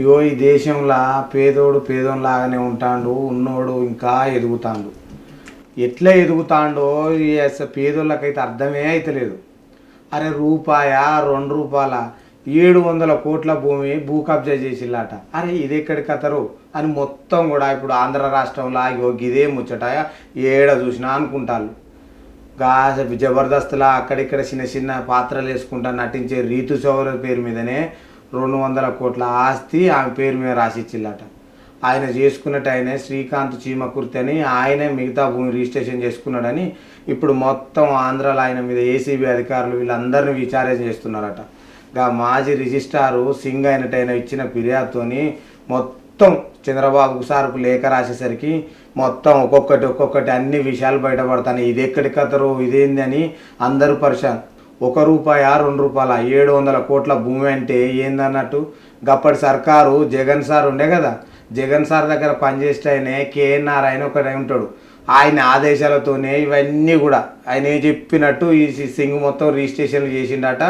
ఇగో ఈ దేశంలో పేదోడు పేదోనిలాగానే ఉంటాడు, ఉన్నోడు ఇంకా ఎదుగుతాడు. ఎట్లా ఎదుగుతాడో ఈ పేదోళ్ళకైతే అర్థమే అయితలేదు. అరే రూపాయ 2 రూపాయల 700 కోట్ల భూమి భూ కబ్జా చేసిల్లట. అరే ఇది ఎక్కడి కథరు అని మొత్తం కూడా ఇప్పుడు ఆంధ్ర రాష్ట్రంలో ఇదే ముచ్చట ఏడ చూసినా అనుకుంటారు. గా జబర్దస్త్లా అక్కడిక్కడ చిన్న చిన్న పాత్రలు వేసుకుంటా నటించే రీతు చౌదరి పేరు మీదనే 200 కోట్ల ఆస్తి ఆమె పేరు మీద రాసిచ్చిల్లట. ఆయన చేసుకున్నట్టు ఆయనే శ్రీకాంత్ చీమకుర్తి అని ఆయనే మిగతా భూమి రిజిస్ట్రేషన్ చేసుకున్నాడని ఇప్పుడు మొత్తం ఆంధ్రాలో ఆయన మీద ఏసీబీ అధికారులు వీళ్ళందరినీ విచారణ చేస్తున్నారట. గా మాజీ రిజిస్ట్రారు సింగ్ అయినట్టు ఆయన ఇచ్చిన ఫిర్యాదుతోని మొత్తం చంద్రబాబు సార్కు లేఖ రాసేసరికి మొత్తం ఒక్కొక్కటి అన్ని విషయాలు బయటపడతాయి. ఇది ఎక్కడి కథరు ఇదేంది అని అందరూ పరిశాన్. 1 రూపాయ 2 రూపాయల 700 కోట్ల భూమి అంటే ఏందన్నట్టు. గప్పటి సర్కారు జగన్ సార్ ఉండే కదా, జగన్ సార్ దగ్గర పనిచేస్తే ఆయనే కేఎన్ఆర్ ఆయన ఒకటి ఉంటాడు. ఆయన ఆదేశాలతోనే ఇవన్నీ కూడా ఆయన ఏం చెప్పినట్టు ఈ సింగ్ మొత్తం రిజిస్ట్రేషన్లు చేసిండట.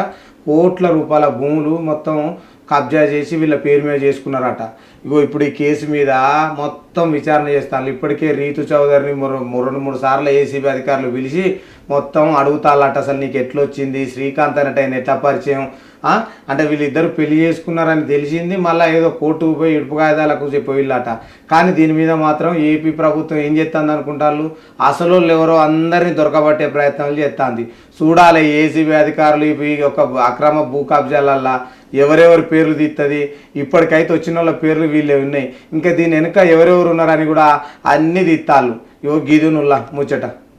కోట్ల రూపాయల భూములు మొత్తం కబ్జా చేసి వీళ్ళ పేరు మీద చేసుకున్నారట. ఇగో ఇప్పుడు ఈ కేసు మీద మొత్తం విచారణ చేస్తాను. ఇప్పటికే రీతు చౌదరిని 2-3 సార్లు ఏసీబీ అధికారులు పిలిచి మొత్తం అడుగుతాళ్ళట, అసలు నీకు ఎట్లొచ్చింది, శ్రీకాంత్ అన్నట్టు ఆయన ఎట్లా పరిచయం అంటే వీళ్ళిద్దరు పెళ్లి చేసుకున్నారని తెలిసింది. మళ్ళీ ఏదో కోర్టుకు పోయి ఇడుపు కాయిదాలకు చెప్పిల్లట. కానీ దీని మీద మాత్రం ఏపీ ప్రభుత్వం ఏం చేస్తుంది అనుకుంటారు, అసలు ఎవరో అందరినీ దొరకబట్టే ప్రయత్నాలు చేస్తుంది. చూడాలి ఏసీబీ అధికారులు ఈ యొక్క అక్రమ భూ కబ్జాలల్లా ఎవరెవరి పేర్లు తీస్తుంది. ఇప్పటికైతే వచ్చిన వాళ్ళ పేర్లు వీళ్ళే ఉన్నాయి, ఇంకా దీని వెనుక ఎవరెవరు ఉన్నారని కూడా అన్నీ తీస్తాళ్ళు. ఇవో గిదునుల్లా ముచ్చట.